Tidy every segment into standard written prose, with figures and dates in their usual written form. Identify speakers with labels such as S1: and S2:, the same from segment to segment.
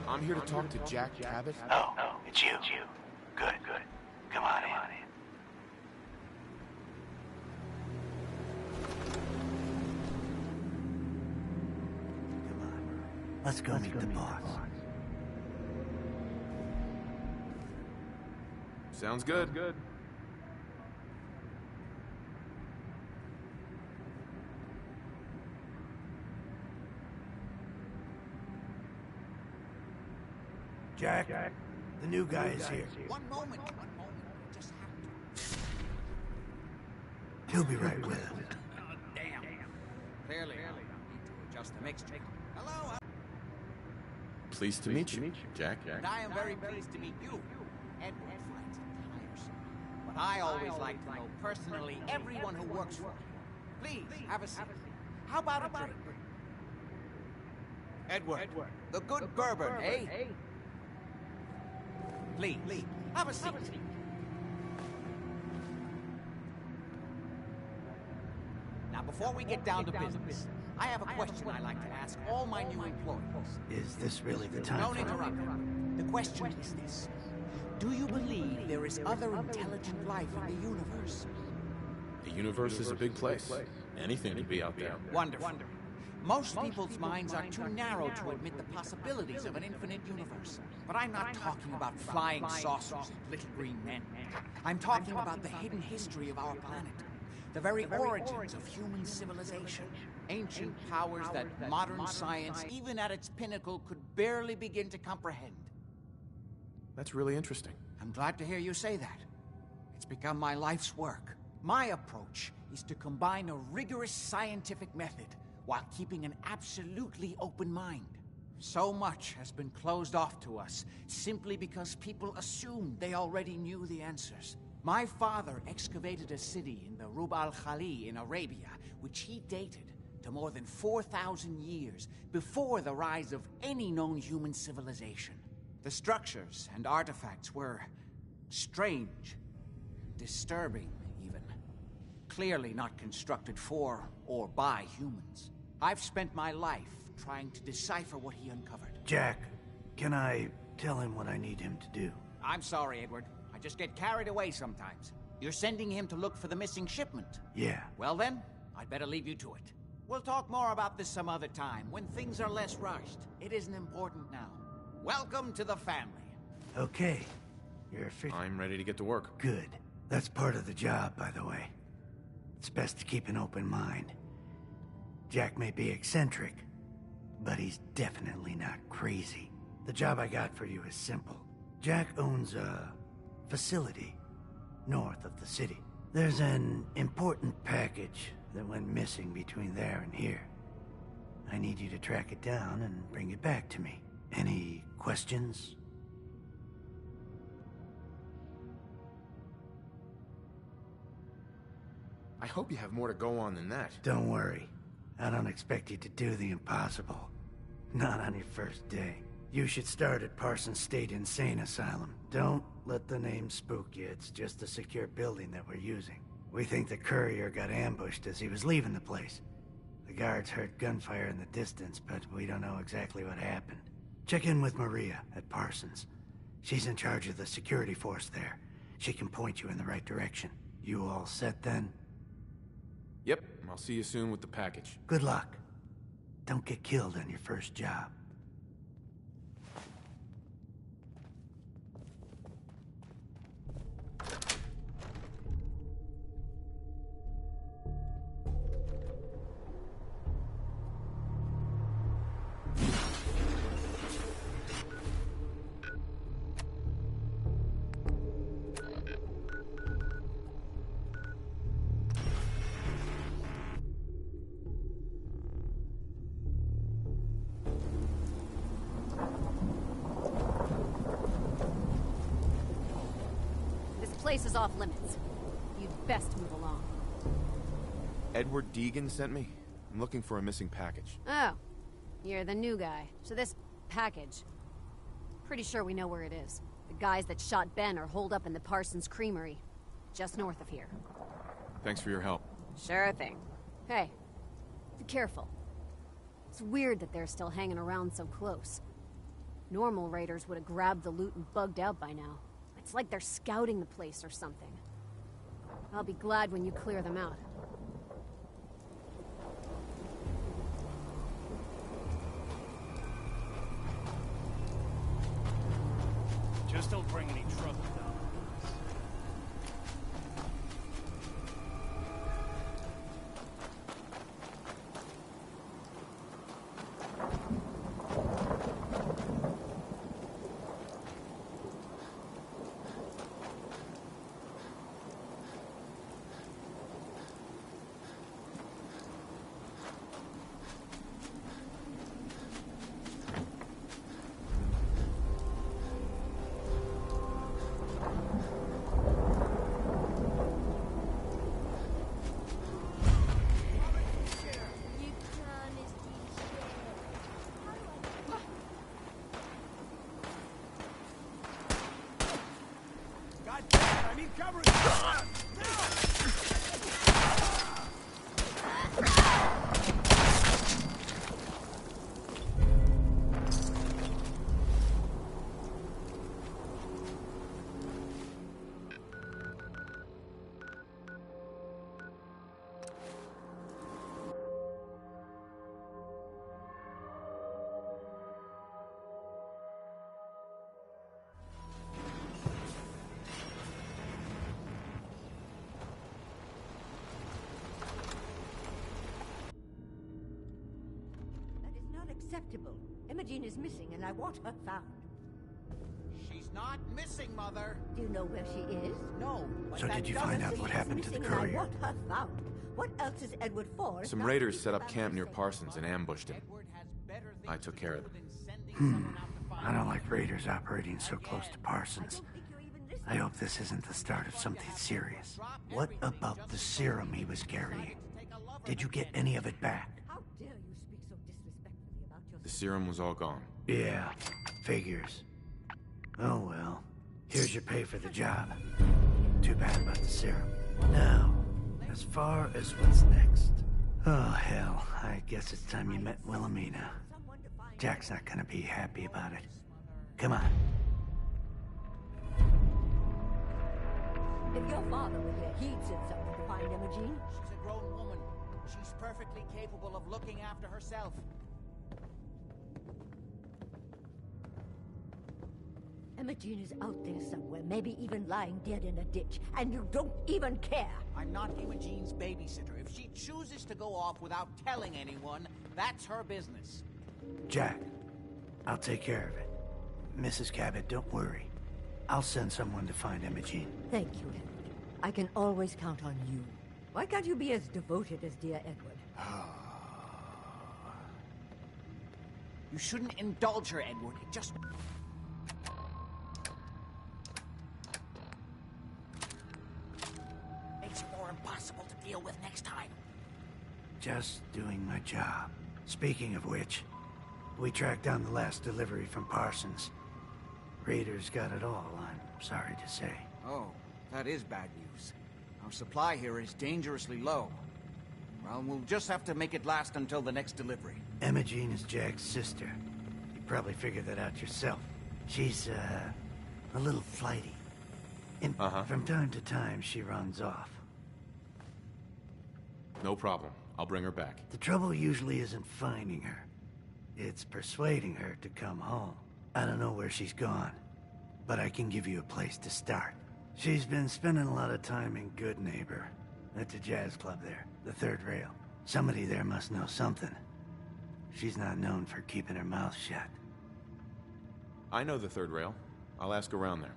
S1: I'm here to talk to Jack Cabot.
S2: Oh, it's you. Good. Come on in. Come on. Let's go meet the boss.
S1: Sounds good.
S2: Jack, the new guy is here.
S3: One moment. Just have to.
S2: He'll be right with us.
S3: Oh, damn. Clearly, I need to adjust the mixture. Hello,
S1: Pleased to meet you, Jack.
S3: and I am very pleased to meet you. Edward finds it tiresome, but I always like to know personally everyone who works for me. Please, have a seat. How about a drink? Edward, the good bourbon, eh? Please, have a seat. Now, before we get down to business, I have a question I like to ask all my new employees.
S2: Is this really the time
S3: Don't
S2: for
S3: interrupt. The question is this. Do you believe there is other intelligent life in the universe?
S1: The universe is a big place. Anything could be out there.
S3: Wonderful. Most people's minds are too narrow to admit the possibilities of an infinite universe. But I'm not talking about flying saucers and little green men. I'm talking about the hidden history of our planet. The very origins of human civilization. Ancient powers that modern science, even at its pinnacle, could barely begin to comprehend.
S1: That's really interesting.
S3: I'm glad to hear you say that. It's become my life's work. My approach is to combine a rigorous scientific method while keeping an absolutely open mind. So much has been closed off to us simply because people assumed they already knew the answers. My father excavated a city in the Rub al-Khali in Arabia, which he dated to more than 4,000 years before the rise of any known human civilization. The structures and artifacts were strange, disturbing even. Clearly not constructed for or by humans. I've spent my life trying to decipher what he uncovered.
S2: Jack, can I tell him what I need him to do?
S3: I'm sorry, Edward. I just get carried away sometimes. You're sending him to look for the missing shipment.
S2: Yeah.
S3: Well then, I'd better leave you to it. We'll talk more about this some other time, when things are less rushed. It isn't important now. Welcome to the family.
S2: Okay. You're official.
S1: I'm ready to get to work.
S2: Good. That's part of the job, by the way. It's best to keep an open mind. Jack may be eccentric, but he's definitely not crazy. The job I got for you is simple. Jack owns a facility north of the city. There's an important package that went missing between there and here. I need you to track it down and bring it back to me. Any questions?
S1: I hope you have more to go on than that.
S2: Don't worry. I don't expect you to do the impossible. Not on your first day. You should start at Parsons State Insane Asylum. Don't let the name spook you. It's just a secure building that we're using. We think the courier got ambushed as he was leaving the place. The guards heard gunfire in the distance, but we don't know exactly what happened. Check in with Maria at Parsons. She's in charge of the security force there. She can point you in the right direction. You all set then?
S1: Yep, I'll see you soon with the package.
S2: Good luck. Don't get killed on your first job.
S4: Place is off limits. You'd best move along.
S1: Edward Deegan sent me. I'm looking for a missing package.
S4: Oh, you're the new guy. So this package, pretty sure we know where it is. The guys that shot Ben are holed up in the Parsons Creamery, just north of here.
S1: Thanks for your help.
S4: Sure thing. Hey, be careful. It's weird that they're still hanging around so close. Normal raiders would have grabbed the loot and bugged out by now. It's like they're scouting the place or something. I'll be glad when you clear them out.
S5: Just don't bring any trouble down.
S6: Acceptable. Imogen is missing, and I want her found.
S3: She's not missing, Mother.
S6: Do you know where she is?
S3: No.
S2: So did you find out what happened to the courier?
S6: I want her found. What else is Edward for?
S1: Some raiders set up camp near Parsons and ambushed him. I took care of them.
S2: I don't like raiders operating so close to Parsons. I hope this isn't the start of something serious. What about the serum he was carrying? Did you get any of it back?
S6: How dare you speak so disrespectfully about your...
S1: The serum was all gone.
S2: Yeah, figures. Oh well. Here's your pay for the job. Too bad about the serum. Now, as far as what's next. Oh hell, I guess it's time you met Wilhelmina. Jack's not gonna be happy about it. Come on.
S6: If your father were here, he'd send someone to find Imogen.
S3: She's a grown woman. She's perfectly capable of looking after herself.
S6: Imogen is out there somewhere, maybe even lying dead in a ditch, and you don't even care.
S3: I'm not Imogen's babysitter. If she chooses to go off without telling anyone, that's her business.
S2: Jack, I'll take care of it. Mrs. Cabot, don't worry. I'll send someone to find Imogen.
S6: Thank you, Edward. I can always count on you. Why can't you be as devoted as dear Edward?
S3: You shouldn't indulge her, Edward. It just... makes it more impossible to deal with next time.
S2: Just doing my job. Speaking of which, we tracked down the last delivery from Parsons. Raiders got it all, I'm sorry to say.
S3: Oh, that is bad news. Our supply here is dangerously low. Well, we'll just have to make it last until the next delivery.
S2: Imogen is Jack's sister. You probably figured that out yourself. She's, a little flighty. And from time to time, she runs off.
S1: No problem. I'll bring her back.
S2: The trouble usually isn't finding her. It's persuading her to come home. I don't know where she's gone, but I can give you a place to start. She's been spending a lot of time in Good Neighbor. That's a jazz club there, the third rail. Somebody there must know something. She's not known for keeping her mouth shut.
S1: I know the third rail. I'll ask around there.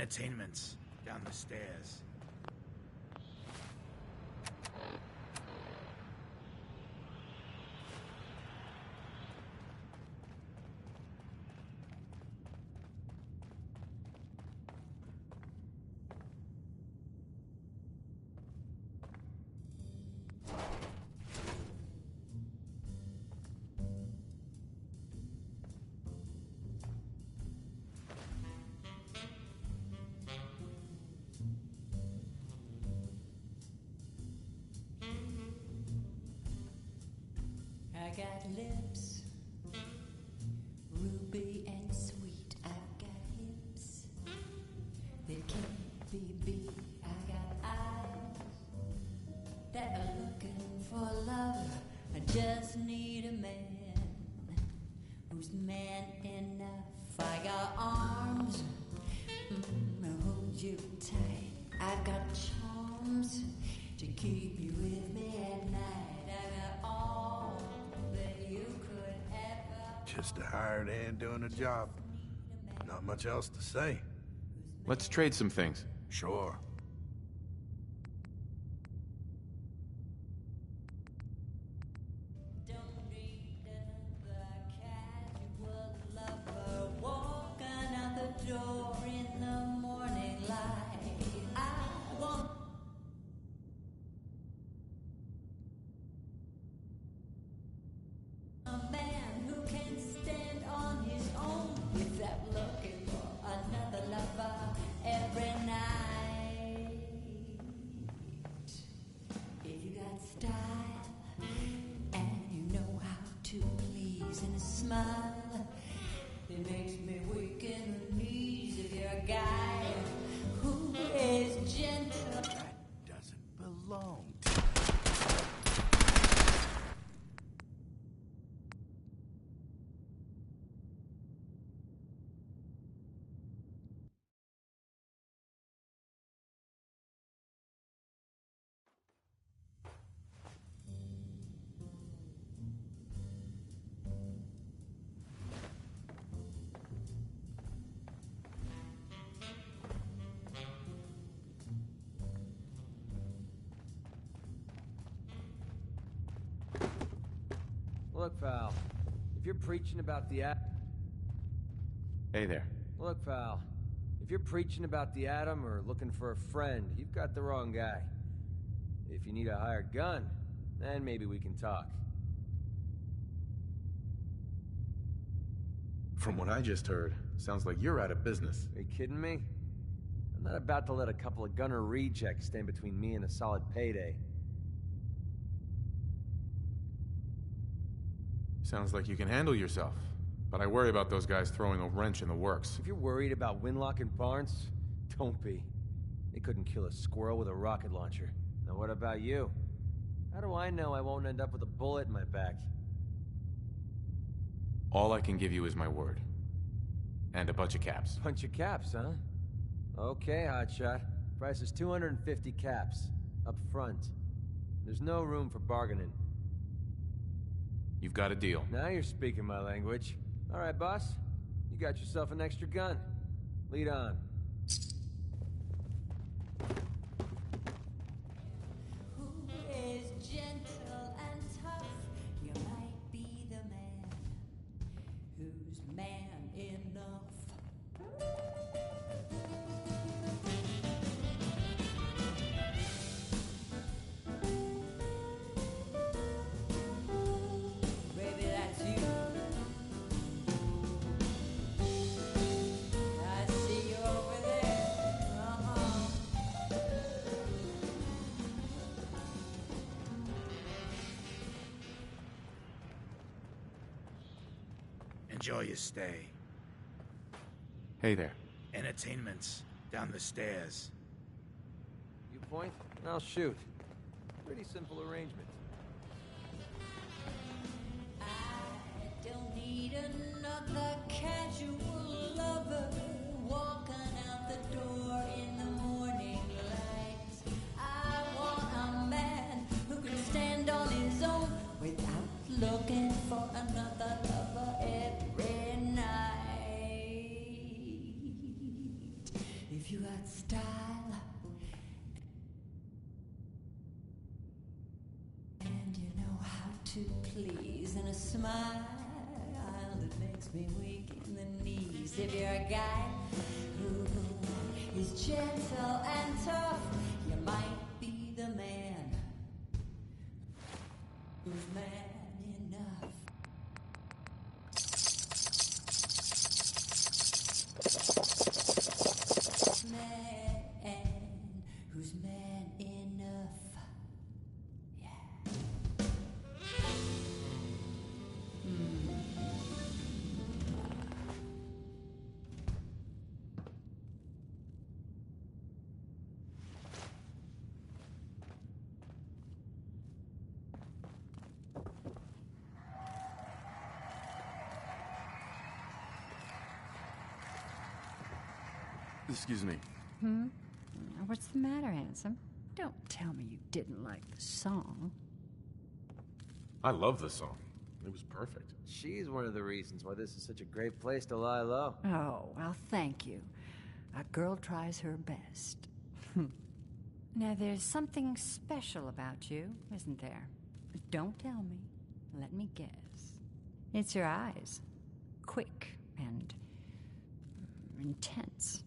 S7: Entertainment's down the stairs.
S8: I got lips, ruby and sweet. I've got hips that can't be beat. I got eyes that are looking for love. I just need a man who's man enough. I got arms to hold you tight. I've got charms to keep you with me at night. I got all that you could ever.
S7: Just a hired hand doing a job. Not much else to say.
S1: Let's trade some things.
S7: Sure.
S8: Don't need another casual lover walking out the door in the morning light. I want a man who can stand on his own without looking for another lover every night. If you got style and you know how to please and a smile, it makes me weak in the knees. If you're a guy who is gentle.
S7: That doesn't belong.
S9: Look, pal, if you're preaching about the
S1: Hey there.
S9: Look, pal, if you're preaching about the atom or looking for a friend, you've got the wrong guy. If you need a hired gun, then maybe we can talk.
S1: From what I just heard, sounds like you're out of business.
S9: Are you kidding me? I'm not about to let a couple of gunner rejects stand between me and a solid payday.
S1: Sounds like you can handle yourself. But I worry about those guys throwing a wrench in the works.
S9: If you're worried about Winlock and Barnes, don't be. They couldn't kill a squirrel with a rocket launcher. Now what about you? How do I know I won't end up with a bullet in my back?
S1: All I can give you is my word. And a bunch of caps.
S9: Bunch of caps, huh? Okay, hotshot. Price is 250 caps. Up front. There's no room for bargaining.
S1: You've got a deal.
S9: Now you're speaking my language. All right, boss. You got yourself an extra gun. Lead on.
S8: Who is gentle and tough? You might be the man who's man enough. Baby, that's you. I see you over there.
S7: Enjoy your stay.
S1: Hey there.
S7: Entertainment's down the stairs.
S9: You point, and I'll shoot. Pretty simple arrangement.
S8: I don't need another casual lover walking out the door in the morning light. I want a man who can stand on his own without looking for another lover every night. If you got style, and you know how to please, and a smile that makes me weak in the knees. If you're a guy who is gentle and tough, you might be the man who's man enough. Man who's man enough. Yeah.
S1: Excuse me.
S10: What's the matter, handsome? Don't tell me you didn't like the song.
S1: I love the song. It was perfect.
S9: She's one of the reasons why this is such a great place to lie low.
S10: Oh, well, thank you. A girl tries her best. Now, there's something special about you, isn't there? Don't tell me. Let me guess. It's your eyes. Quick and intense.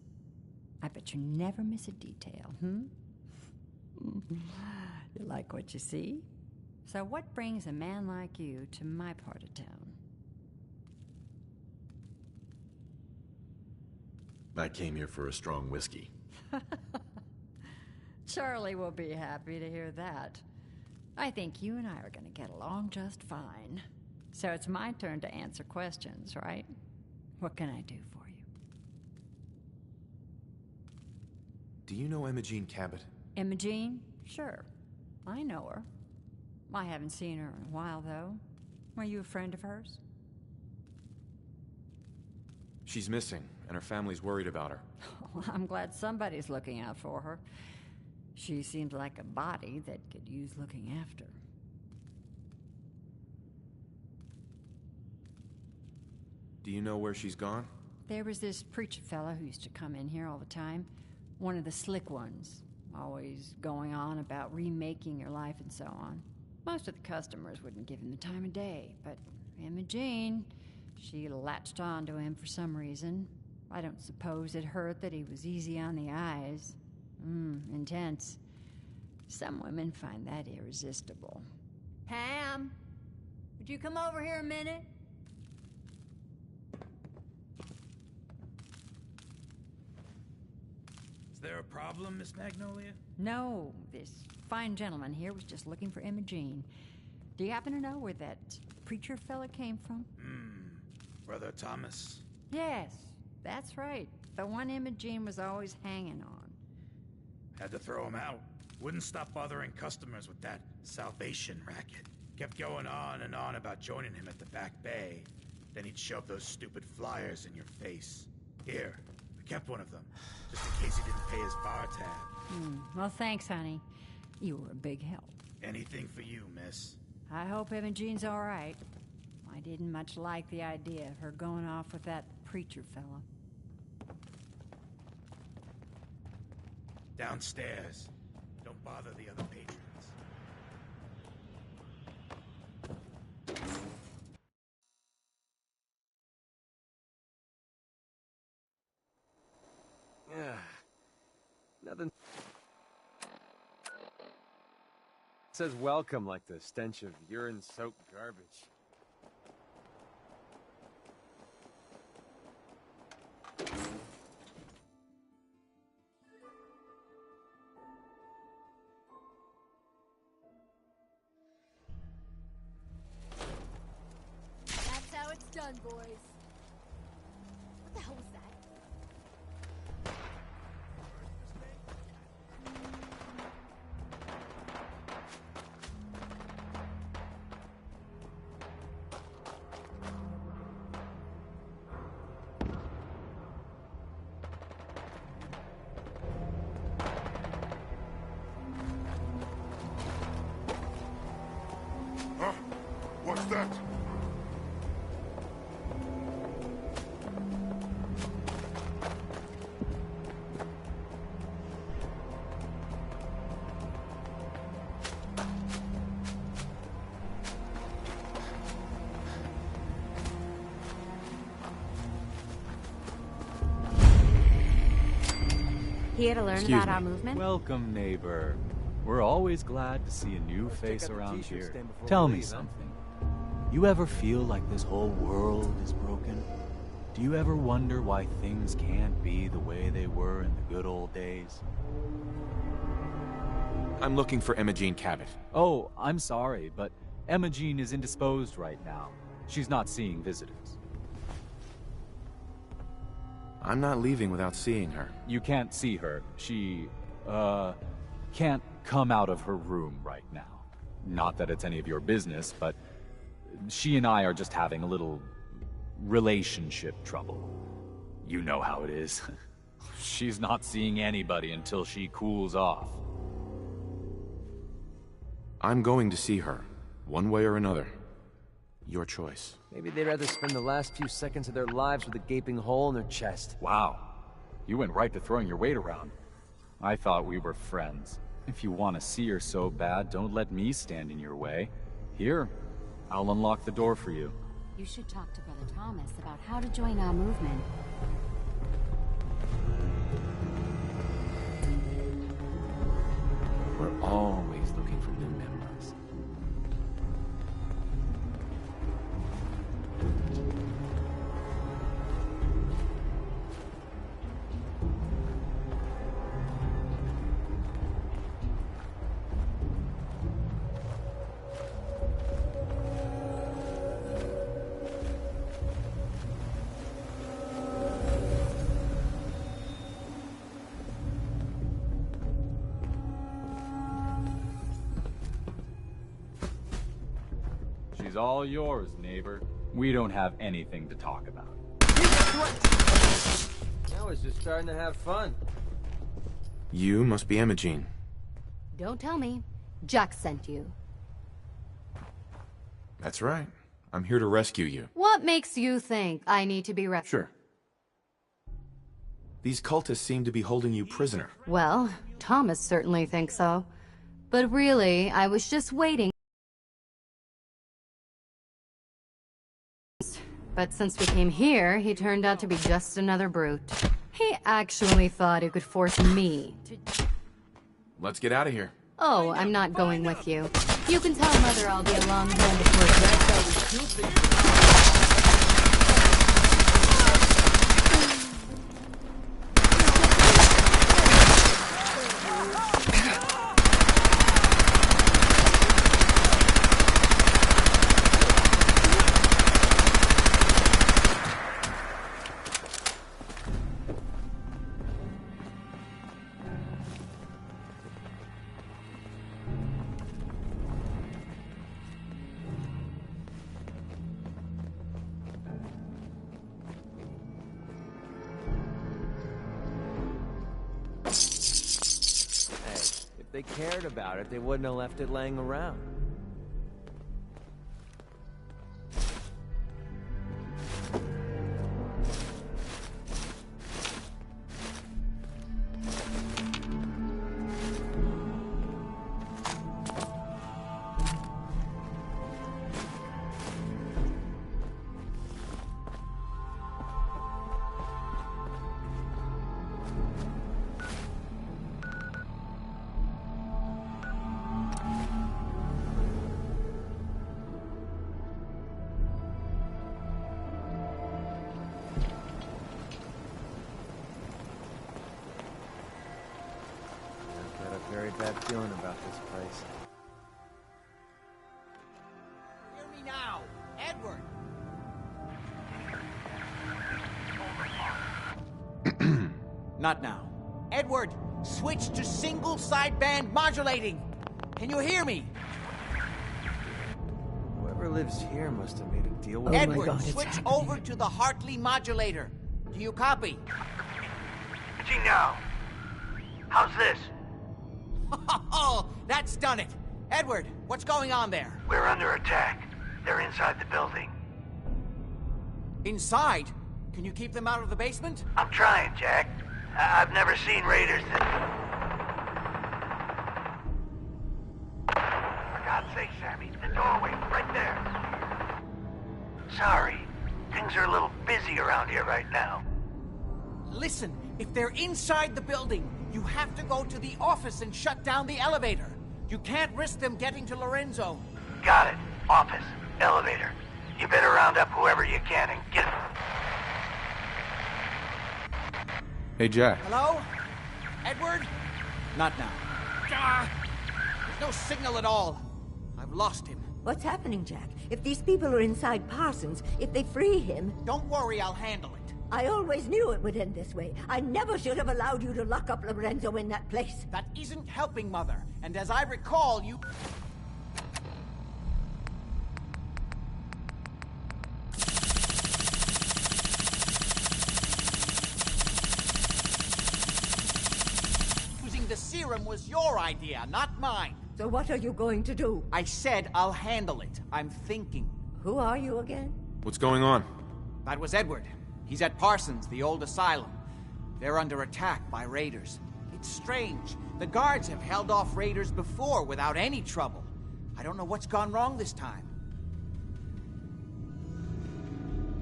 S10: I bet you never miss a detail, You like what you see? So what brings a man like you to my part of town?
S1: I came here for a strong whiskey.
S10: Charlie will be happy to hear that. I think you and I are going to get along just fine. So it's my turn to answer questions, right? What can I do for you?
S1: Do you know Imogene Cabot?
S10: Imogene? Sure. I know her. I haven't seen her in a while, though. Are you a friend of hers?
S1: She's missing, and her family's worried about her.
S10: Well, I'm glad somebody's looking out for her. She seems like a body that could use looking after.
S1: Do you know where she's gone?
S10: There was this preacher fella who used to come in here all the time. One of the slick ones. Always going on about remaking your life and so on. Most of the customers wouldn't give him the time of day, but Imogene, she latched on to him for some reason. I don't suppose it hurt that he was easy on the eyes. Intense. Some women find that irresistible. Pam, would you come over here a minute?
S11: Is there a problem, Miss Magnolia?
S10: No, this fine gentleman here was just looking for Imogene. Do you happen to know where that preacher fella came from?
S11: Brother Thomas.
S10: Yes, that's right. The one Imogene was always hanging on.
S11: Had to throw him out. Wouldn't stop bothering customers with that salvation racket. Kept going on and on about joining him at the back bay. Then he'd shove those stupid flyers in your face. Here, I kept one of them, just in case he didn't pay his bar tab.
S10: Well, thanks, honey. You were a big help.
S11: Anything for you, miss.
S10: I hope Imogene's all right. I didn't much like the idea of her going off with that preacher fella.
S11: Downstairs. Don't bother the other patrons.
S9: Nothing says welcome like the stench of urine-soaked garbage.
S4: That's how it's done, boys. What the hell was that?
S7: Huh? What's that?
S4: Here to learn
S1: Excuse
S4: about
S1: me.
S4: our movement?
S12: Welcome, neighbor. We're always glad to see a new face around here. Tell me something. You ever feel like this whole world is broken? Do you ever wonder why things can't be the way they were in the good old days?
S1: I'm looking for Imogene Cabot.
S12: Oh, I'm sorry, but Imogene is indisposed right now. She's not seeing visitors.
S1: I'm not leaving without seeing her.
S12: You can't see her. She, can't come out of her room right now. Not that it's any of your business, but she and I are just having a little relationship trouble. You know how it is. She's not seeing anybody until she cools off.
S1: I'm going to see her, one way or another. Your choice.
S9: Maybe they'd rather spend the last few seconds of their lives with a gaping hole in their chest.
S12: Wow. You went right to throwing your weight around. I thought we were friends. If you want to see her so bad, don't let me stand in your way. Here, I'll unlock the door for you.
S4: You should talk to Brother Thomas about how to join our movement.
S1: We're always looking for new members.
S12: She's all yours, neighbor. We don't have anything to talk about.
S9: I was just starting to have fun.
S1: You must be Imogene.
S4: Don't tell me. Jack sent you.
S1: That's right. I'm here to rescue you.
S4: What makes you think I need to be rescued?
S1: Sure. These cultists seem to be holding you prisoner.
S4: Well, Thomas certainly thinks so. But really, I was just waiting. But since we came here, he turned out to be just another brute. He actually thought he could force me to...
S1: Let's get out of here.
S4: Oh, I'm not going with you. You can tell Mother I'll be along home before
S9: If they cared about it, they wouldn't have left it laying around. Very bad feeling about this place.
S3: Hear me now, Edward. Not now. Edward, switch to single sideband modulating. Can you hear me?
S9: Whoever lives here must have made a deal with
S3: Edward, switch over to the Hartley modulator. Do you copy?
S2: See now. How's this?
S3: Oh, that's done it. Edward, what's going on there?
S2: We're under attack. They're inside the building.
S3: Inside? Can you keep them out of the basement?
S2: I'm trying, Jack. I've never seen raiders that... For God's sake, Sammy, the doorway, right there. Sorry. Things are a little busy around here right now.
S3: Listen, if they're inside the building, You have to go to the office and shut down the elevator. You can't risk them getting to Lorenzo.
S2: Got it. Office. Elevator. You better round up whoever you can and get...
S1: Hey, Jack.
S3: Hello? Edward? Not now. There's no signal at all. I've lost him.
S6: What's happening, Jack? If these people are inside Parsons, if they free him...
S3: Don't worry, I'll handle it.
S6: I always knew it would end this way. I never should have allowed you to lock up Lorenzo in that place.
S3: That isn't helping, Mother. And as I recall, you... Using the serum was your idea, not mine.
S6: So what are you going to do?
S3: I said I'll handle it. I'm thinking.
S6: Who are you again?
S1: What's going on?
S3: That was Edward. He's at Parsons, the old asylum. They're under attack by raiders. It's strange. The guards have held off raiders before without any trouble. I don't know what's gone wrong this time.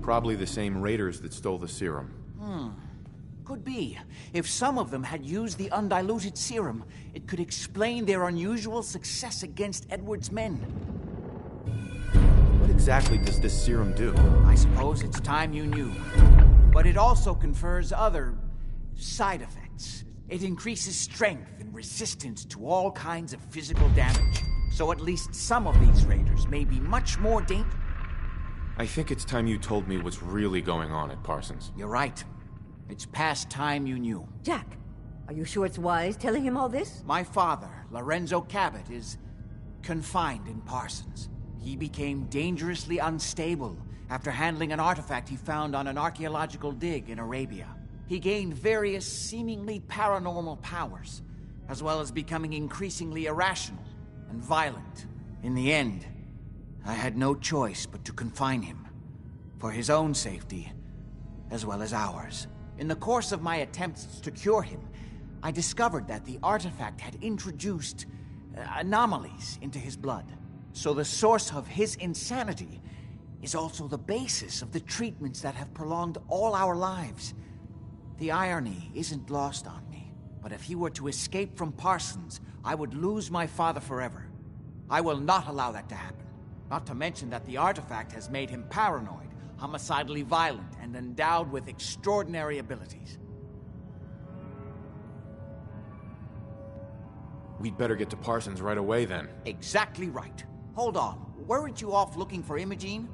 S1: Probably the same raiders that stole the serum.
S3: Could be. If some of them had used the undiluted serum, it could explain their unusual success against Edward's men.
S1: What exactly does this serum do?
S3: I suppose it's time you knew. But it also confers other... side effects. It increases strength and resistance to all kinds of physical damage. So at least some of these raiders may be much more dangerous.
S1: I think it's time you told me what's really going on at Parsons.
S3: You're right. It's past time you knew.
S6: Jack, are you sure it's wise telling him all this?
S3: My father, Lorenzo Cabot, is confined in Parsons. He became dangerously unstable after handling an artifact he found on an archaeological dig in Arabia. He gained various seemingly paranormal powers, as well as becoming increasingly irrational and violent. In the end, I had no choice but to confine him, for his own safety, as well as ours. In the course of my attempts to cure him, I discovered that the artifact had introduced anomalies into his blood. So the source of his insanity is also the basis of the treatments that have prolonged all our lives. The irony isn't lost on me, but if he were to escape from Parsons, I would lose my father forever. I will not allow that to happen. Not to mention that the artifact has made him paranoid, homicidally violent, and endowed with extraordinary abilities.
S1: We'd better get to Parsons right away, then.
S3: Exactly right. Hold on. Weren't you off looking for Imogene?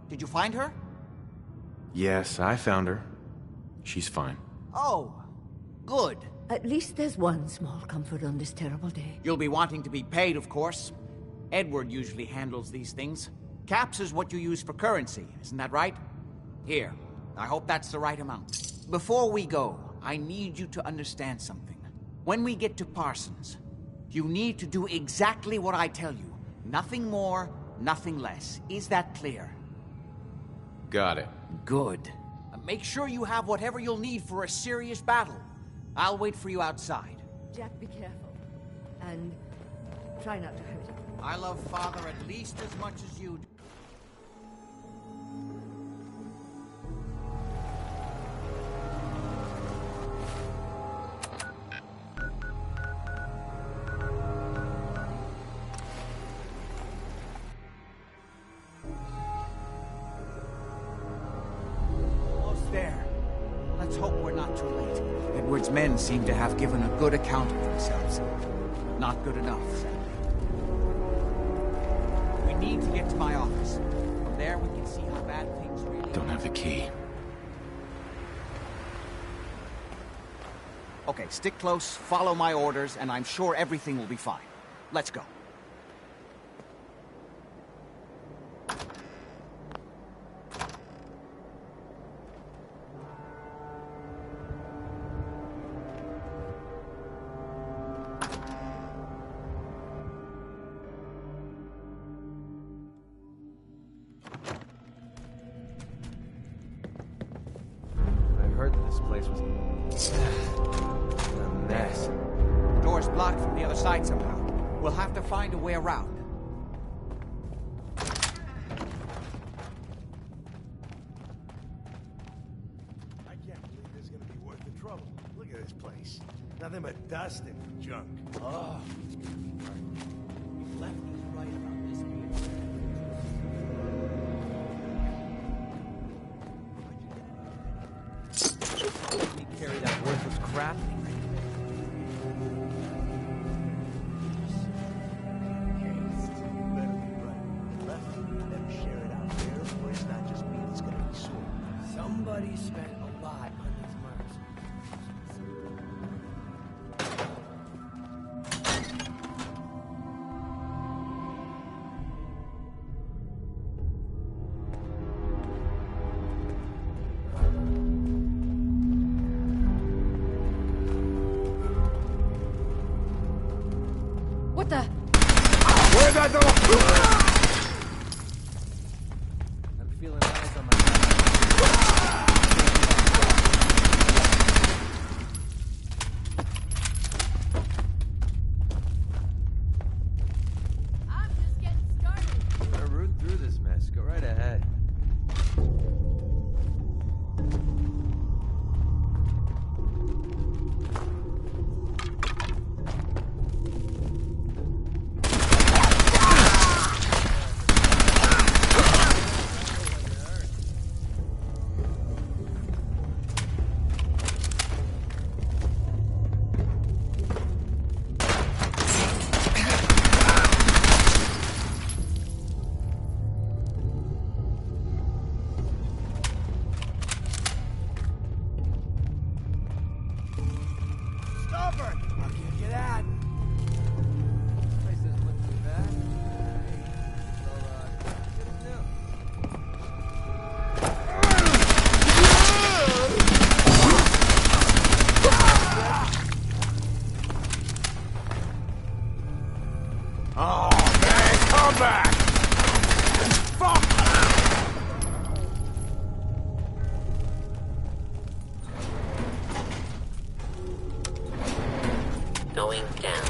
S3: Did you find her?
S1: Yes, I found her. She's fine.
S3: Oh, good.
S6: At least there's one small comfort on this terrible day.
S3: You'll be wanting to be paid, of course. Edward usually handles these things. Caps is what you use for currency, isn't that right? Here, I hope that's the right amount. Before we go, I need you to understand something. When we get to Parsons, you need to do exactly what I tell you. Nothing more, nothing less. Is that clear?
S1: Got it.
S3: Good. Make sure you have whatever you'll need for a serious battle. I'll wait for you outside.
S6: Jack, be careful. And try not to hurt him.
S3: I love Father at least as much as you do. Edward's men seem to have given a good account of themselves. Not good enough, sadly. We need to get to my office. From there, we can see how bad things really are.
S1: Don't have the key.
S3: Okay, stick close, follow my orders, and I'm sure everything will be fine. Let's go.
S9: This place was a mess.
S3: Door's blocked from the other side somehow. We'll have to find a way around.
S7: I can't believe this is gonna be worth the trouble. Look at this place. Nothing but dust and junk.
S5: Oh, it's gonna be right. If Lefty's right about this being...
S9: Let me carry that worthless crap.
S5: Somebody spent a lot on these murders.
S4: What the?
S7: Where's that door?
S9: I'm feeling eyes on my back.
S4: I'm just getting started.
S9: I'm gonna root through this mess. Go right ahead.
S5: Stubborn! I'll give you that.
S9: This place doesn't look too bad. So, get him new.
S7: Oh, man, come back! Fuck!
S13: Going down.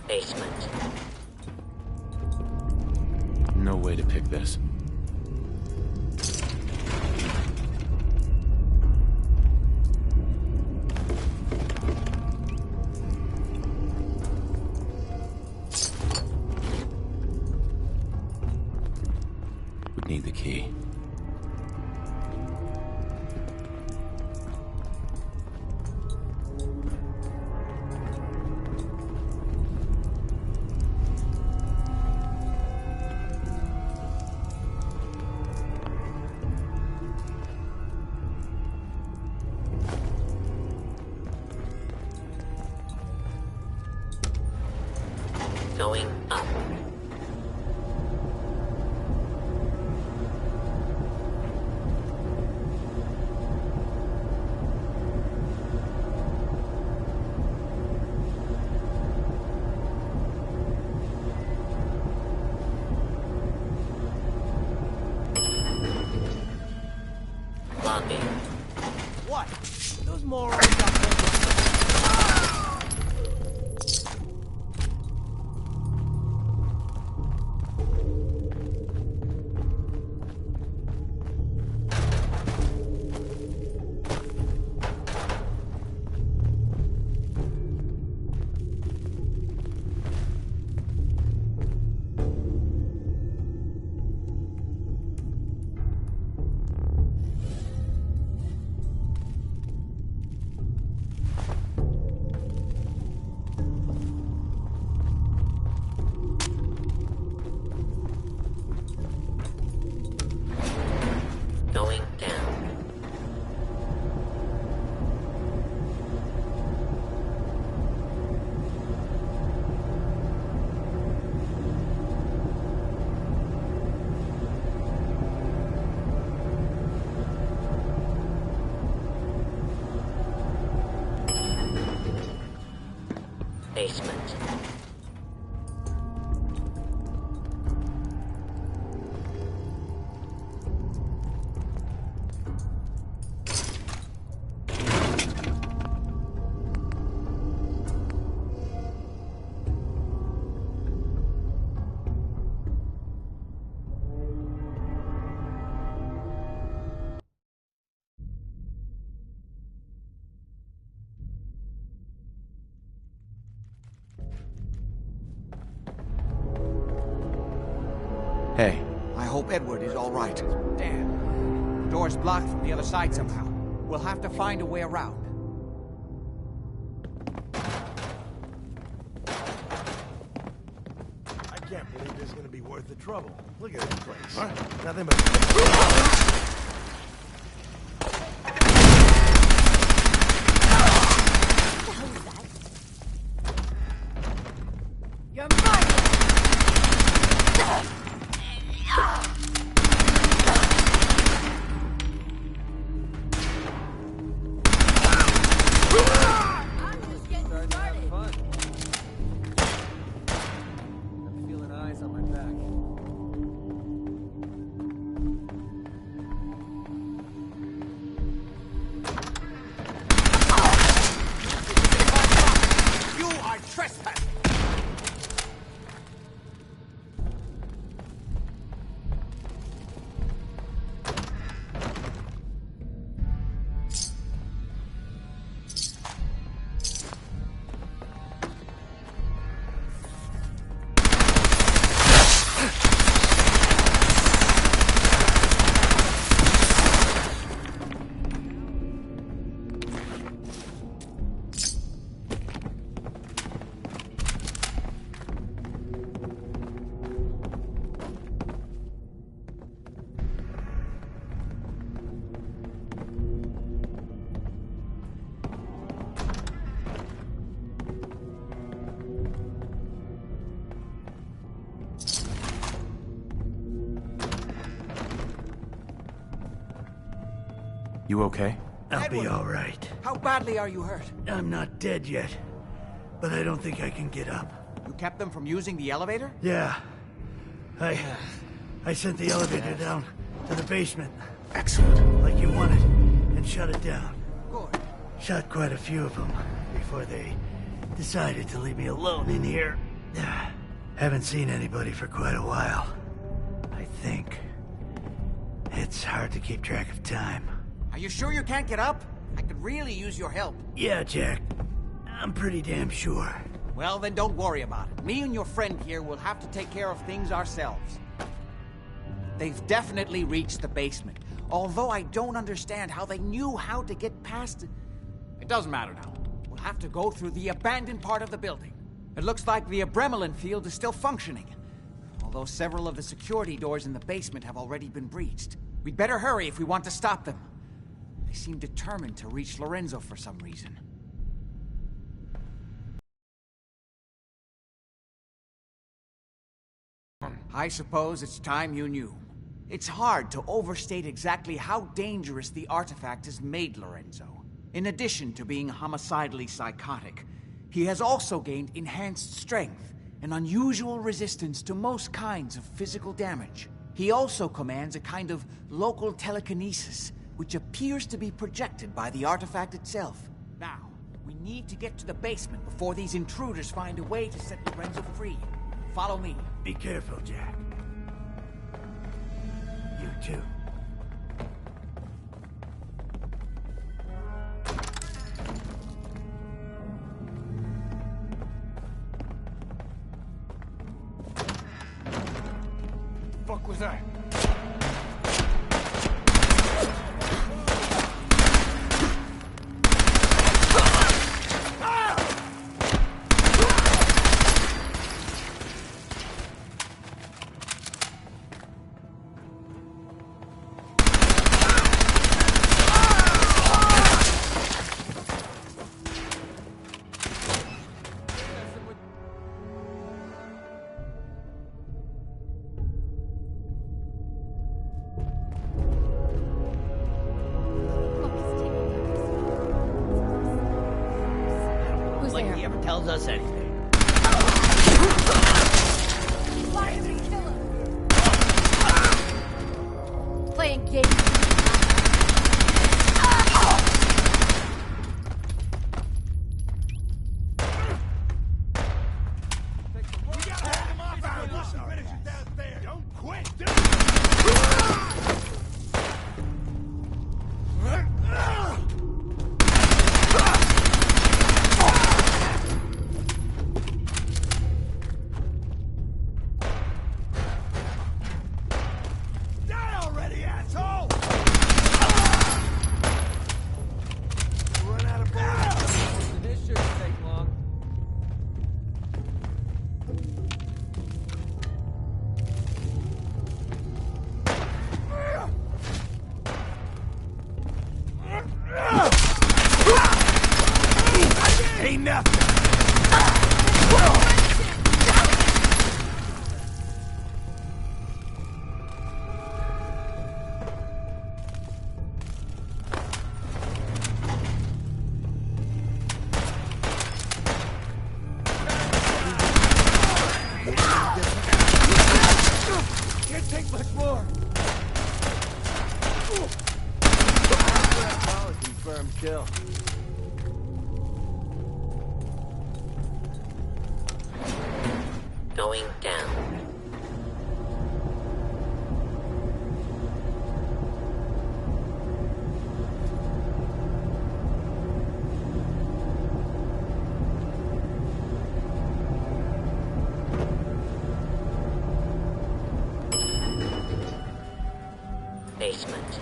S13: Basement.
S1: No way to pick this. Would need the key.
S13: Going up.
S1: Hey.
S3: I hope Edward is all right. Damn. The door's blocked from the other side somehow. We'll have to find a way around.
S7: I can't believe this is gonna be worth the trouble. Look at this place. Huh? Nothing but...
S6: You're mine! I'm just getting started.
S9: Fun. I'm feeling eyes on my back.
S3: You are trespassing!
S1: You okay?
S2: I'll be all right.
S3: How badly are you hurt?
S2: I'm not dead yet, but I don't think I can get up.
S3: You kept them from using the elevator?
S2: Yeah. I sent the elevator down to the basement.
S1: Excellent.
S2: Like you wanted, and shut it down.
S3: Good.
S2: Shot quite a few of them before they decided to leave me alone in here. Haven't seen anybody for quite a while. I think. It's hard to keep track of time.
S3: Are you sure you can't get up? I could really use your help.
S2: Yeah, Jack. I'm pretty damn sure.
S3: Well, then don't worry about it. Me and your friend here will have to take care of things ourselves. They've definitely reached the basement, although I don't understand how they knew how to get past it. It doesn't matter now. We'll have to go through the abandoned part of the building. It looks like the Abremlin field is still functioning, although several of the security doors in the basement have already been breached. We'd better hurry if we want to stop them. They seem determined to reach Lorenzo for some reason. I suppose it's time you knew. It's hard to overstate exactly how dangerous the artifact has made Lorenzo. In addition to being homicidally psychotic, he has also gained enhanced strength and unusual resistance to most kinds of physical damage. He also commands a kind of local telekinesis, which appears to be projected by the artifact itself. Now, we need to get to the basement before these intruders find a way to set Lorenzo free. Follow me.
S2: Be careful, Jack. You too.
S7: Fuck was that?
S5: Like he ever tells us anything.
S6: Playing games.
S7: Don't quit! ready, asshole! Run out of bullets.
S9: This shouldn't take long.
S7: Ain't nothing.
S9: Can't take much more. Confirmed kill.
S13: Going down. Basement.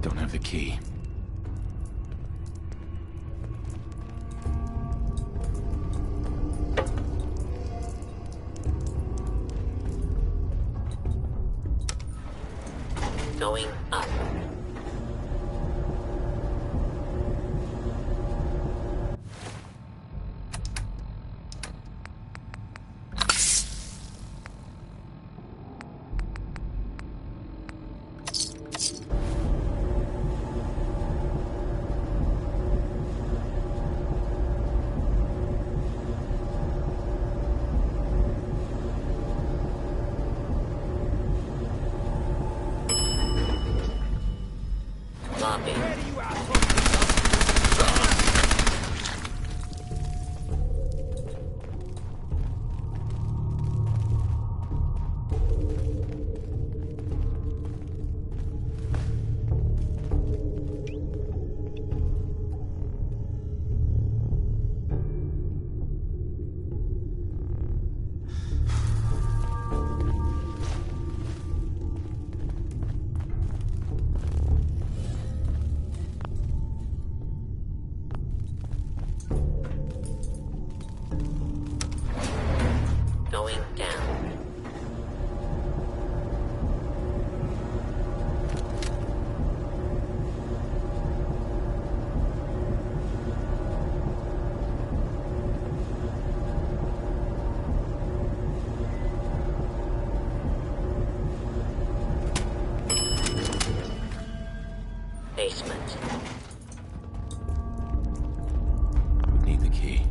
S1: Don't have the key.
S13: Going up. Lobby. Going down. Basement.
S1: We need the key.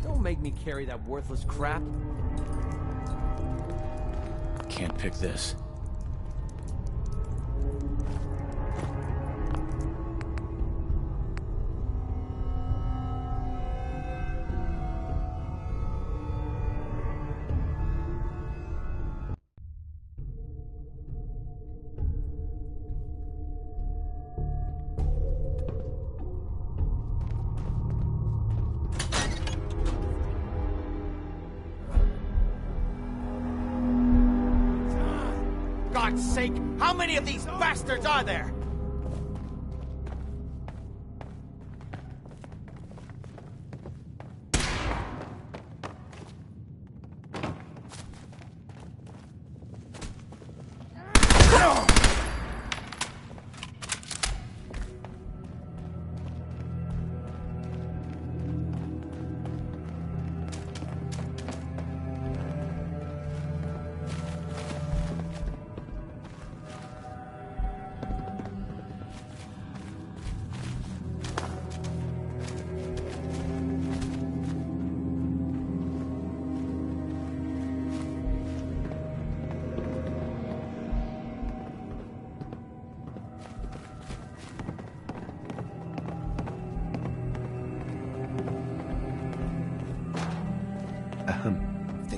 S9: Don't make me carry that worthless crap.
S1: Can't pick this.
S3: God's sake, how many of these bastards are there?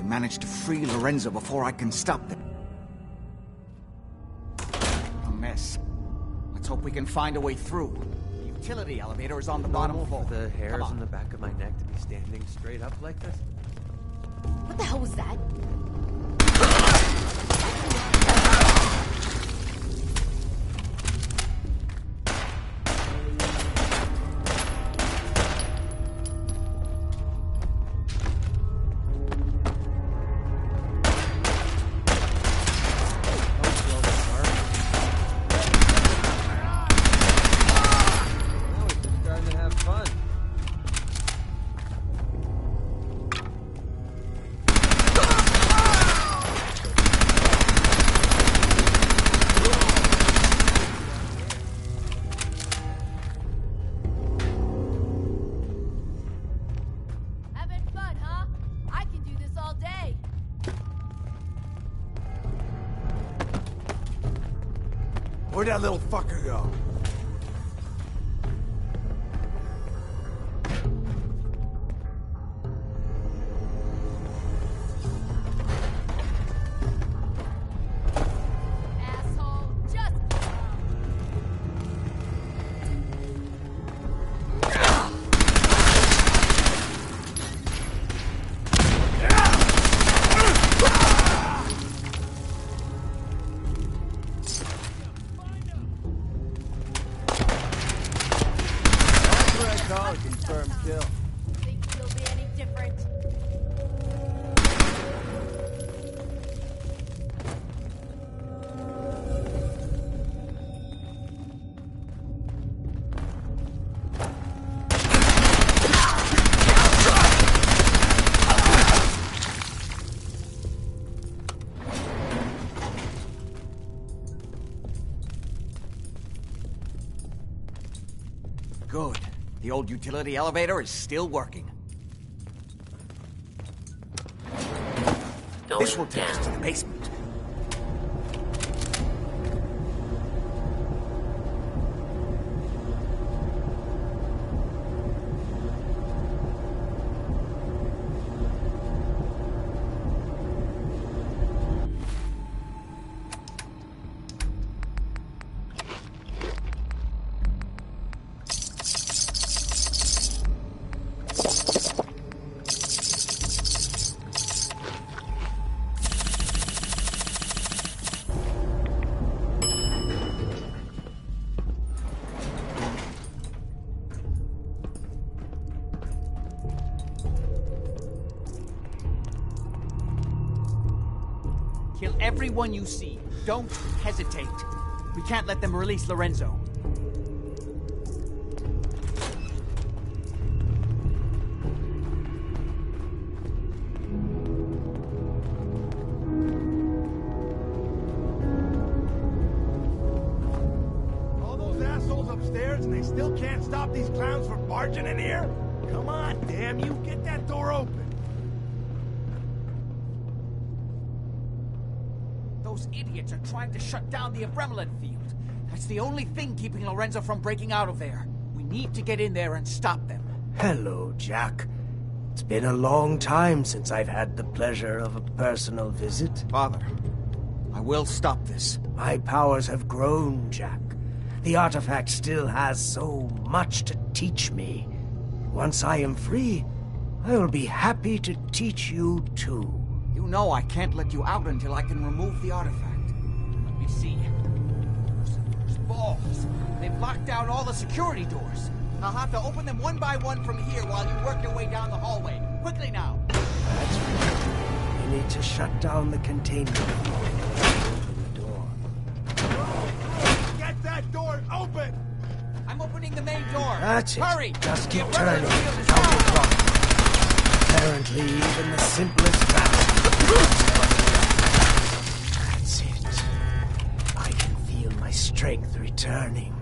S3: manage to free Lorenzo before I can stop them. A mess. Let's hope we can find a way through. The utility elevator is on the bottom floor.
S9: For the hairs on the back of my neck to be standing straight up like this?
S6: What the hell was that?
S7: Where'd that little fucker go?
S3: Good. The old utility elevator is still working. This will take us to the basement. Kill everyone you see. Don't hesitate. We can't let them release Lorenzo.
S7: All those assholes upstairs and they still can't stop these clowns from barging in here? Come on, damn you, get that door open.
S3: Those idiots are trying to shut down the Adrenaline field. That's the only thing keeping Lorenzo from breaking out of there. We need to get in there and stop them.
S2: Hello, Jack. It's been a long time since I've had the pleasure of a personal visit.
S3: Father, I will stop this.
S2: My powers have grown, Jack. The artifact still has so much to teach me. Once I am free, I will be happy to teach you too.
S3: You know I can't let you out until I can remove the artifact. Let me see. There's balls. They've locked down all the security doors. I'll have to open them one by one from here while you work your way down the hallway. Quickly now.
S2: That's right. We need to shut down the containment before we open the door.
S7: Get that door open!
S3: I'm opening the main door.
S2: That's it.
S3: Hurry!
S2: Just keep
S3: The
S2: turning.
S3: Adrenaline field is
S2: Don't
S3: down.
S2: get wrong. Apparently, even the simplest task. That's it. I can feel my strength returning.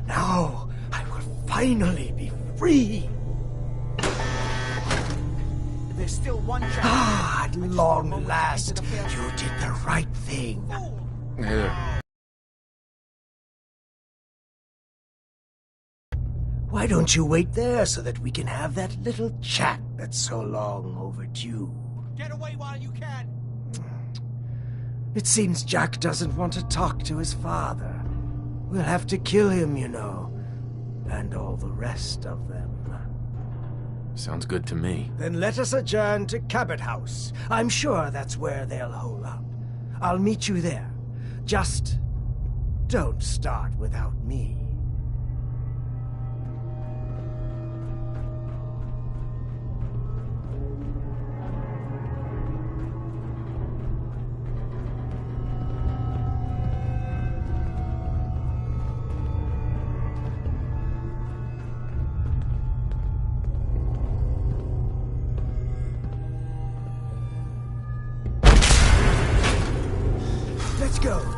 S2: Now, I will finally be free.
S3: There's still one chance.
S2: Ah, at long last, you did the right thing. Why don't you wait there so that we can have that little chat that's so long overdue?
S3: Get away while you can!
S5: It seems Jack doesn't want to talk to his father. We'll have to kill him, you know. And all the rest of them.
S1: Sounds good to me.
S5: Then let us adjourn to Cabot House. I'm sure that's where they'll hole up. I'll meet you there. Just don't start without me. Let's go.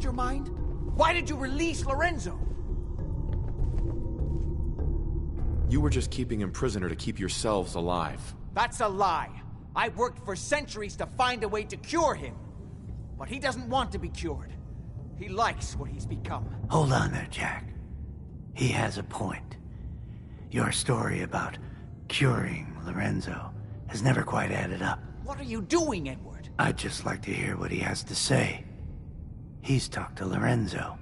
S3: Your mind? Why did you release Lorenzo?
S1: You were just keeping him prisoner to keep yourselves alive.
S3: That's a lie. I worked for centuries to find a way to cure him. But he doesn't want to be cured. He likes what he's become.
S2: Hold on there, Jack. He has a point. Your story about curing Lorenzo has never quite added up.
S3: What are you doing, Edward?
S2: I'd just like to hear what he has to say. He's talked to Lorenzo.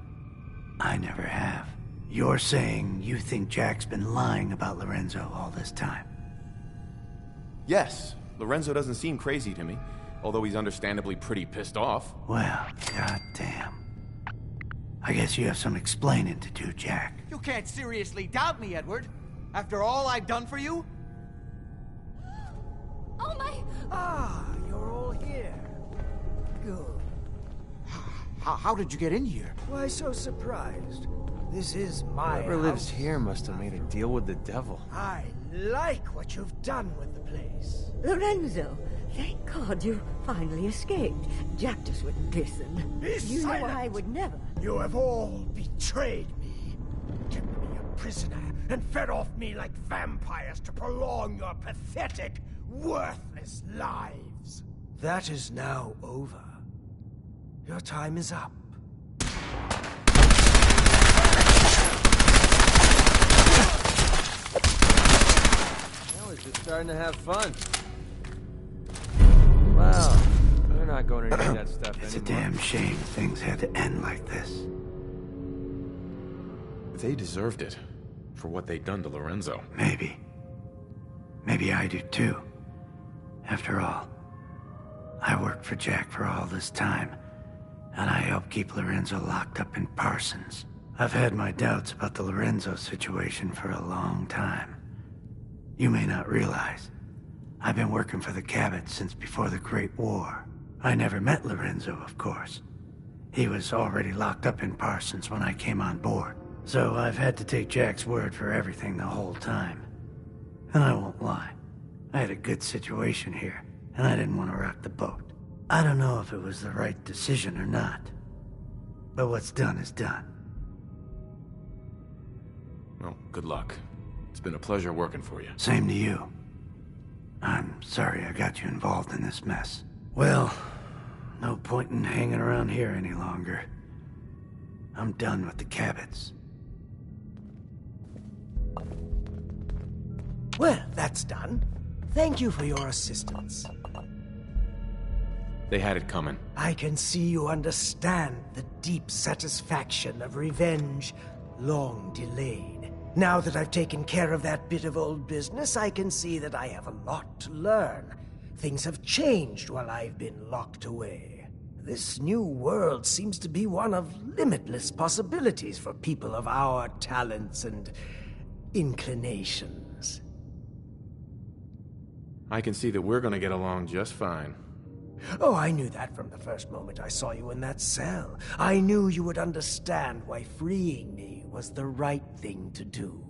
S2: I never have. You're saying you think Jack's been lying about Lorenzo all this time?
S1: Yes, Lorenzo doesn't seem crazy to me, although he's understandably pretty pissed off.
S2: Well, goddamn. I guess you have some explaining to do, Jack.
S3: You can't seriously doubt me, Edward. After all I've done for you?
S6: Oh my...
S5: Ah, you're all here. Good.
S3: How did you get in here?
S5: Why so surprised? This is my
S9: Whoever
S5: house.
S9: lives here must have made a deal with the devil.
S5: I like what you've done with the place.
S6: Lorenzo, thank God you finally escaped. Jack just wouldn't listen.
S5: Be
S6: You know
S5: silent.
S6: I would never.
S5: You have all betrayed me, kept me a prisoner, and fed off me like vampires to prolong your pathetic, worthless lives. That is now over. Your time is up.
S9: starting to have fun. Wow, they're not going to need that stuff
S2: It's
S9: anymore.
S2: a damn shame things had to end like this.
S1: They deserved it. For what they'd done to Lorenzo.
S2: Maybe. Maybe I do too. After all, I worked for Jack for all this time, and I helped keep Lorenzo locked up in Parsons. I've had my doubts about the Lorenzo situation for a long time. You may not realize, I've been working for the Cabot since before the Great War. I never met Lorenzo, of course. He was already locked up in Parsons when I came on board. So I've had to take Jack's word for everything the whole time. And I won't lie, I had a good situation here, and I didn't want to rock the boat. I don't know if it was the right decision or not, but what's done is done.
S1: Well, good luck. It's been a pleasure working for you.
S2: Same to you. I'm sorry I got you involved in this mess. Well, no point in hanging around here any longer. I'm done with the Cabots.
S5: Well, that's done. Thank you for your assistance.
S1: They had it coming.
S5: I can see you understand the deep satisfaction of revenge, long delayed. Now that I've taken care of that bit of old business, I can see that I have a lot to learn. Things have changed while I've been locked away. This new world seems to be one of limitless possibilities for people of our talents and inclinations.
S1: I can see that we're gonna get along just fine.
S5: Oh, I knew that from the first moment I saw you in that cell. I knew you would understand why freeing me was the right thing to do.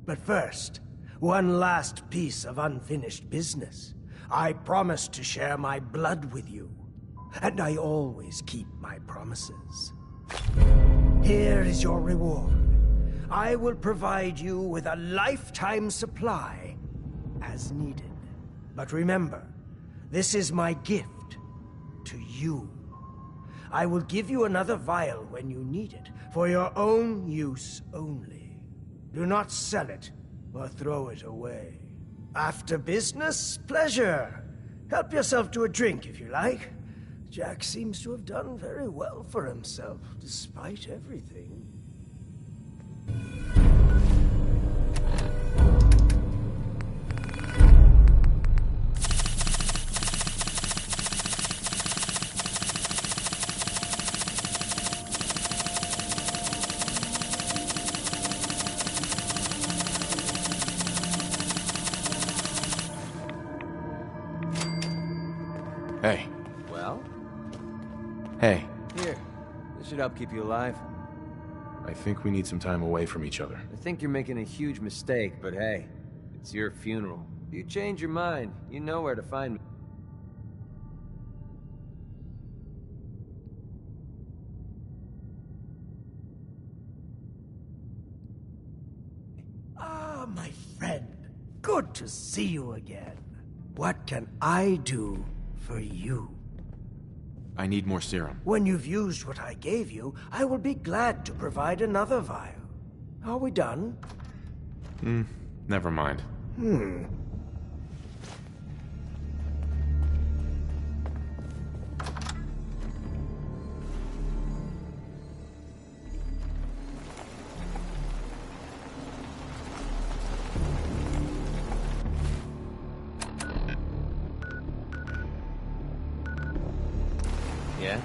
S5: But first, one last piece of unfinished business. I promised to share my blood with you, and I always keep my promises. Here is your reward. I will provide you with a lifetime supply as needed. But remember, this is my gift to you. I will give you another vial when you need it, for your own use only. Do not sell it or throw it away. After business, pleasure. Help yourself to a drink if you like. Jack seems to have done very well for himself, despite everything.
S1: Hey.
S9: Well?
S1: Hey.
S9: Here. This should help keep you alive.
S1: I think we need some time away from each other.
S9: I think you're making a huge mistake, but hey, it's your funeral. If you change your mind, you know where to find me.
S5: Ah, my friend. Good to see you again. What can I do for you?
S1: I need more serum.
S5: When you've used what I gave you, I will be glad to provide another vial. Are we done?
S1: Never mind.
S9: Yeah?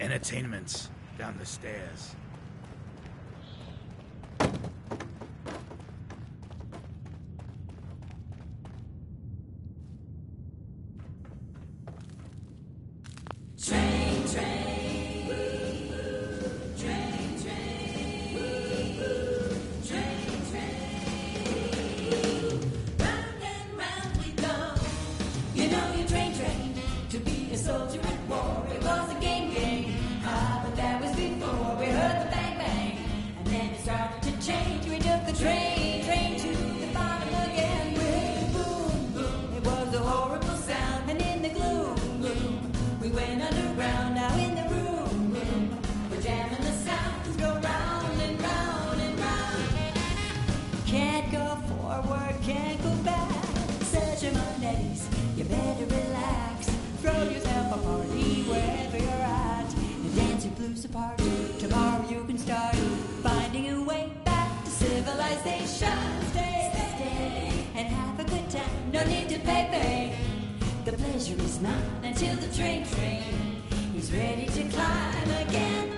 S11: Entertainment's down the stairs.
S8: Train, train, train, train, train, round and round we go. You know you train, to be a soldier at war. It was a game, but that was before we heard the bang, bang. And then it started to change. We took the train to the bottom again. Boom, boom, it was a horrible sound. And in the gloom, we went underground. Now in the room, we're jamming the sounds. Go round and round and round. Can't go forward, can't go back. Such a Mondays, you better relax. Throw yourself a party wherever you're at. The dancing blues a party. Tomorrow you can start finding a way back to civilization. Stay and have a good time. No need to pay. The pleasure is mine until the train is ready to climb again.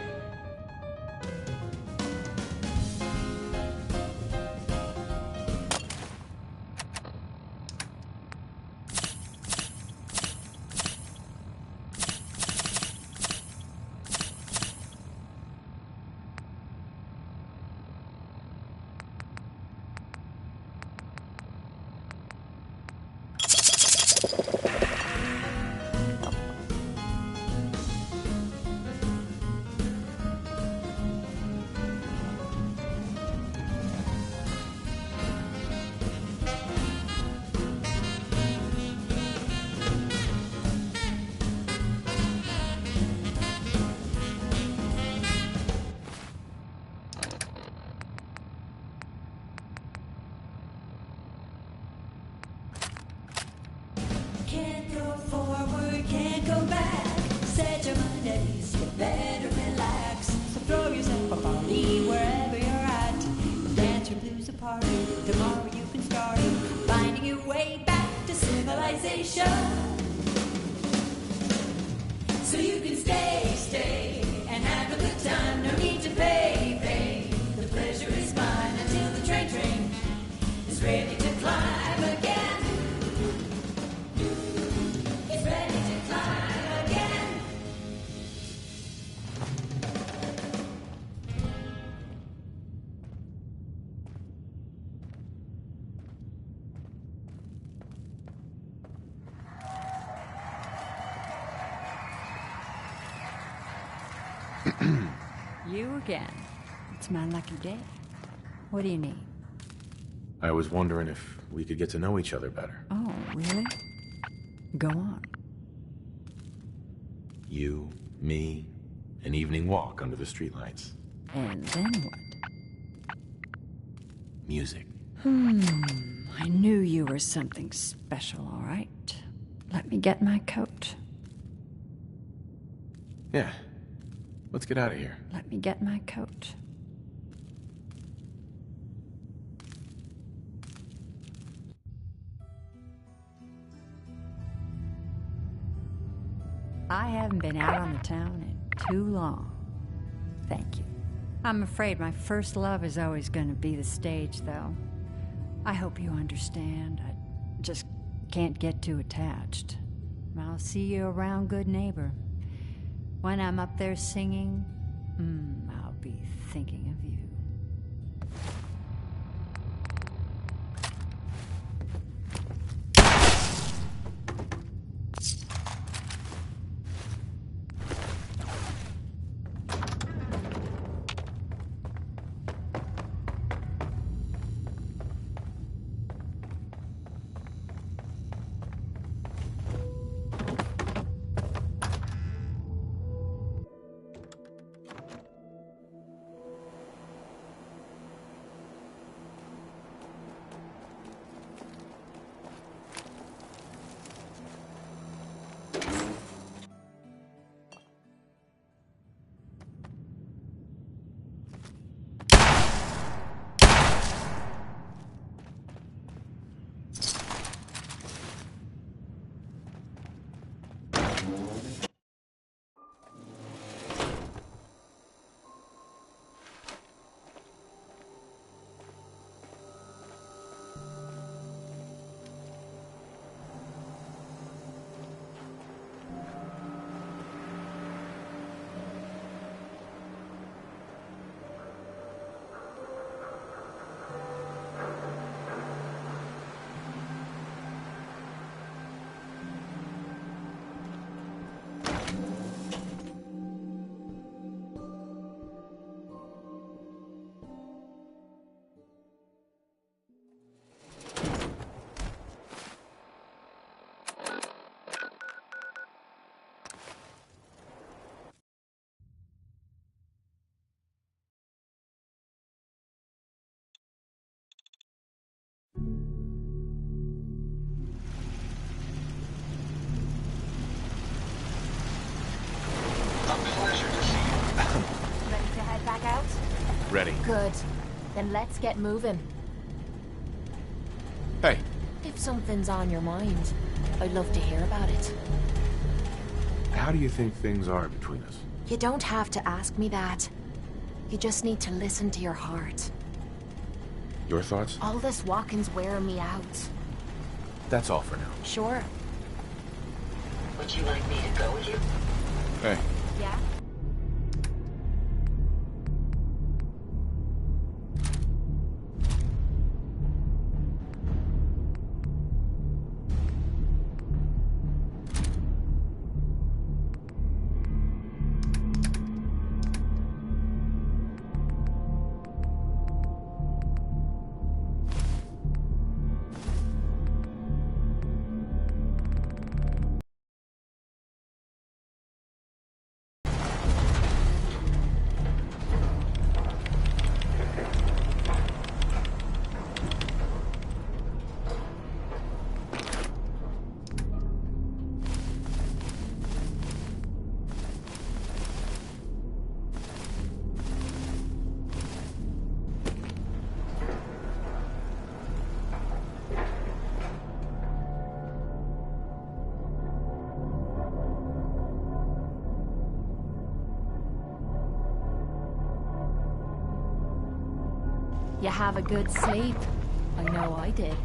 S8: Can't go forward, can't go back. Set your Mondays, you better relax. So throw yourself a party wherever you're at. Dance your blues a party. Tomorrow you can start finding your way back to civilization. So you can stay and have a good time. No need to pay. The pleasure is mine until the train is ready to climb again.
S10: You again. It's my lucky day. What do you need?
S1: I was wondering if we could get to know each other better.
S10: Oh, really? Go on.
S1: You, me, an evening walk under the streetlights.
S10: And then what?
S1: Music.
S10: I knew you were something special, all right. Let me get my coat.
S1: Yeah. Let's get out of here.
S10: Let me get my coat. I haven't been out on the town in too long. Thank you. I'm afraid my first love is always going to be the stage, though. I hope you understand. I just can't get too attached. I'll see you around, good neighbor. When I'm up there singing, I'll be thinking of you.
S1: ready.
S14: Good. Then let's get moving.
S1: Hey.
S14: If something's on your mind, I'd love to hear about it.
S1: How do you think things are between us?
S14: You don't have to ask me that. You just need to listen to your heart.
S1: Your thoughts?
S14: All this walking's wearing me out.
S1: That's all for now.
S14: Sure.
S13: Would you like me to go with you?
S1: Hey.
S14: Yeah? You have a good sleep. I know I did.